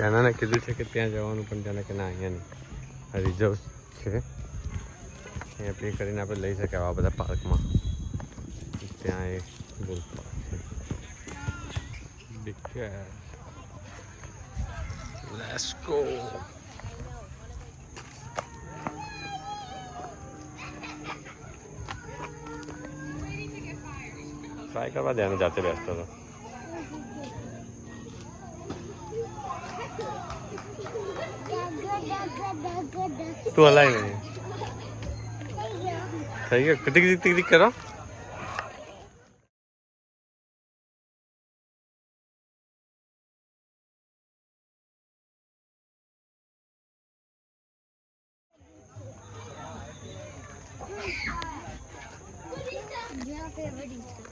ત્યાંના કીધું છે કે ત્યાં જવાનું, પણ ત્યાંના કે ના અહીંયા નહીં, રિઝર્વ છે, અહીંયા પ્લે કરીને આપણે લઈ શકાય આવા બધા પાર્કમાં. ત્યાં એક બુલ પાર્ક છે. Let's go. ટ્રાય કરવા દે, જાતે બેસતો હતો. તું હલાય નહીં. થઈ ગયો. ટીક ટીક ટીક કરો.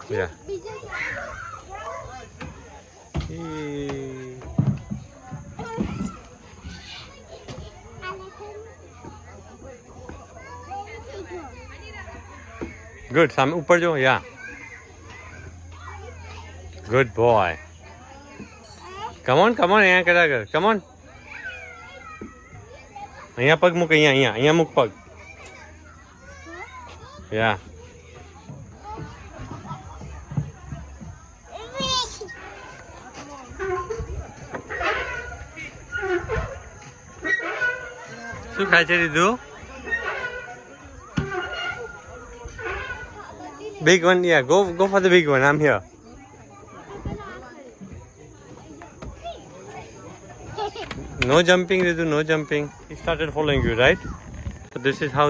Yeah. Good. સામે ઉપર જો. Yeah. Good boy. Come on, come on. અહીંયા કર્યા કર. Come on. અહીંયા પગ મૂક. અહીંયા મૂક પગ. Yeah. શું ખાય છે દીધું? Big one, yeah. Go for the big one. I'm here. No jumping, Ritu. No jumping. He started following you, right? So this is how.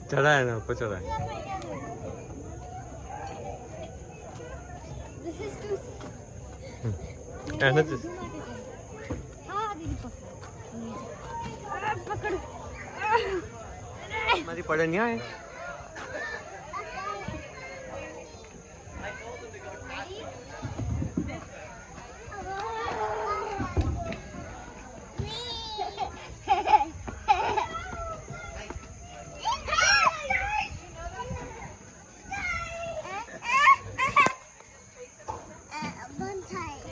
ચડાય ને ઉપર ચડાય. એને જ મારી પડે નહીં આવે.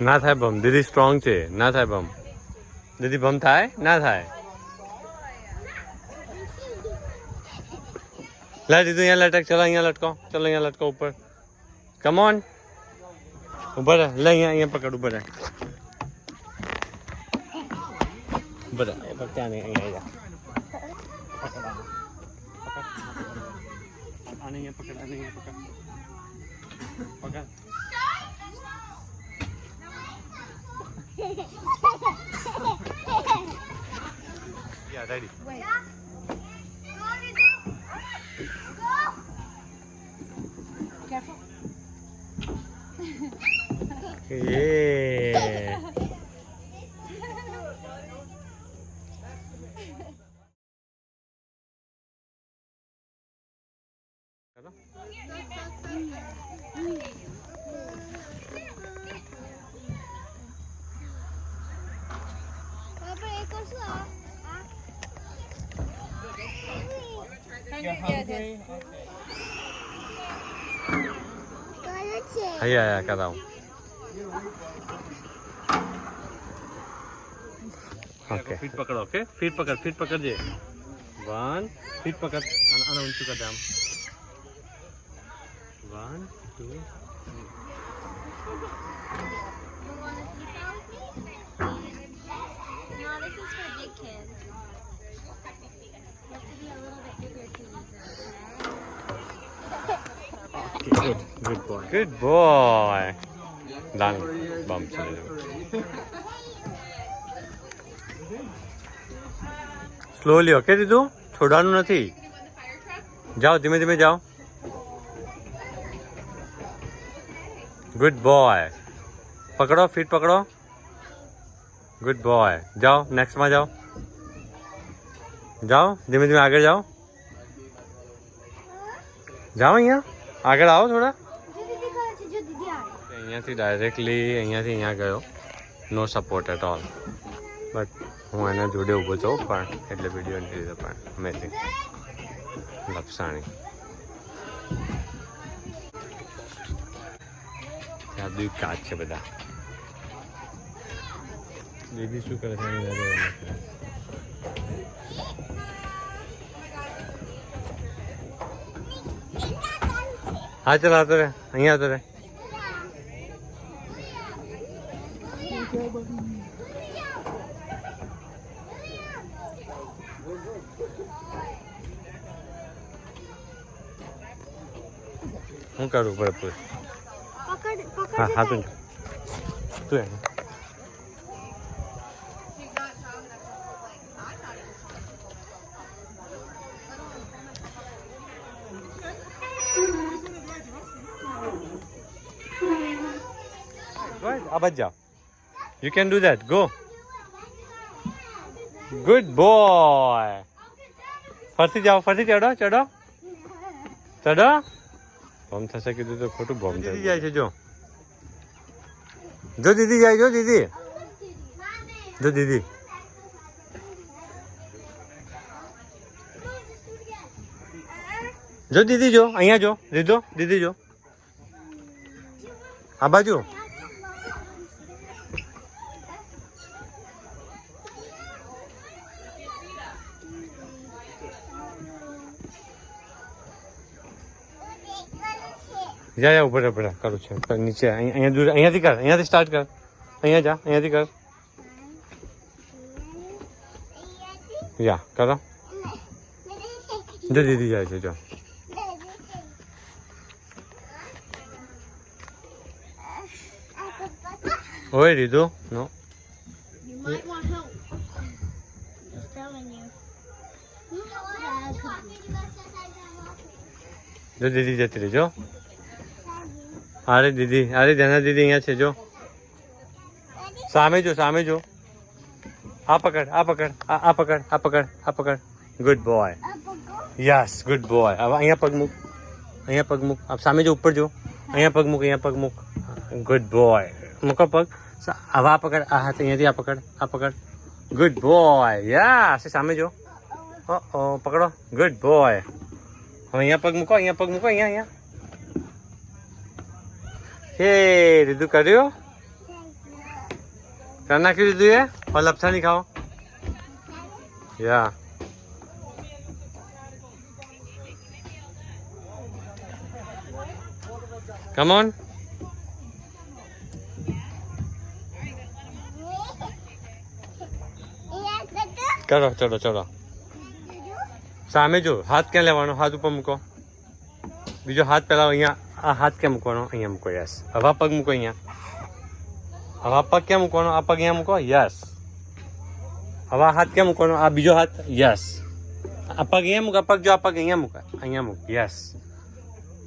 ના થાય બમ. દીદી સ્ટ્રોંગ છે. ના થાય બમ. દીદી બમ થાય ના થાય. લા દીધું અહીંયા લટક. ચલો અહીંયા લટકો. ચલો અહીંયા લટકો ઉપર. Come on. ઉભા રહે. લે અહીંયા પકડ. ઉભા રહે. ઉભા રહે. ત્યાં નહીં. અહીંયા આને અહીંયા પકડ. આને અહીંયા પકડ. પકડ. Yeah, ready. Wait. Careful. Yeah. અહીંયા કરાવું. ઓકે ફીટ પકડો. ઓકે ફીટ પકડજે. 1 ફીટ પકડ. આને ઊંચું કર દે આમ. 1 2 Good boy. Done. Bump. Slowly, okay, Ritu? છોડવાનું નથી. જાઓ ધીમે ધીમે જાઓ. Good boy. પકડો. ફીટ પકડો. Good boy. જાઓ નેક્સ્ટમાં જાઓ. જાઓ ધીમે ધીમે આગળ જાઓ જાઓ અહીંયા આગળ આવો થોડા અહીંયાથી ડાયરેક્ટલી અહીંયાથી અહીંયા ગયો નો સપોર્ટ એટ ઓલ બટ હું એના જોડે ઊભો છું પણ એટલે વિડીયો નથી લીધો પણ અમેઝિંગ લપસાણી ત્યાં બી કાચ છે બધા દીદી શું કરે છે હા ચાલો આવતો રે અહીંયા આવતો રે હું કરું બરાબર હા હા તું તું Abadja, you can do that. Go. Good boy. ફરતી જાઓ ફરતી ચડો ચડો ચડો બોમ્બ થશે કીધું તો ખોટું બોમ્બ દીદી જાય છે જો જો દીદી જાય જો દીદી જો દીદી જો દીદી જો અહીંયા જો દીદો દીદી જો આ બાજુ જા જા ઉપર ઉપર કરું છું નીચે અહીંયા દૂર અહીંયાથી કર અહીંયાથી સ્ટાર્ટ કર અહીંયા જા અહીંયાથી કર યા કરો જો દીદી જાય છે જો ઓય દીધું નો You might want help. Just telling you. જો દીદી જતી રહી જો અરે દીદી અરે ધના દીદી અહીંયા છે જો સામે જો સામે જો આ પકડ આ પકડ આ પકડ આ પકડ આ પકડ good boy yes good boy હવે અહીંયા પગ મૂક અહીંયા પગ મૂક આપ સામે જો ઉપર જો અહીંયા પગ મૂક અહીંયા પગ મૂક ગુડ બોય મૂકો પગ હવે આ પકડ આ હાથ અહીંયાથી આ પકડ ગુડ બોય યસ સામે જો ઓ પકડો ગુડ બોય હવે અહીંયા પગ મૂકો અહીંયા પગ મૂકો અહીંયા હે દીધું કર્યો કરી નાખ્યું દીધું એ હવે લપસા નહીં ખાઓ યા કમ ઓન ચલો ચલો ચલો સામે જો હાથ ક્યાં લેવાનો હાથ ઉપર મૂકો બીજો હાથ પેલા અહીંયા આ હાથ ક્યાં મૂકવાનો અહીંયા મૂકો યસ હવે પગ મૂકો અહીંયા હવે પગ ક્યાં મૂકવાનો આ પગ અહીંયા મૂકો યસ હવે હાથ ક્યાં મૂકવાનો આ બીજો હાથ યસ આ પગ અહીંયા મૂક આ પગ જો આ પગ અહીંયા મૂક યસ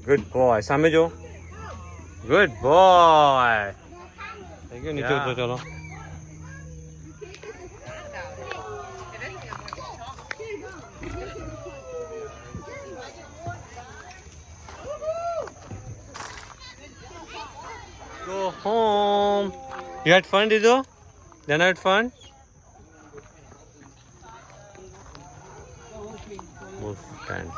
ગુડ બોય સામે જો ગુડ બોય થઈ ગયું નીચે ઉતરો ચલો Go home. You had fun, Dido? Then I had fun? Move, stand.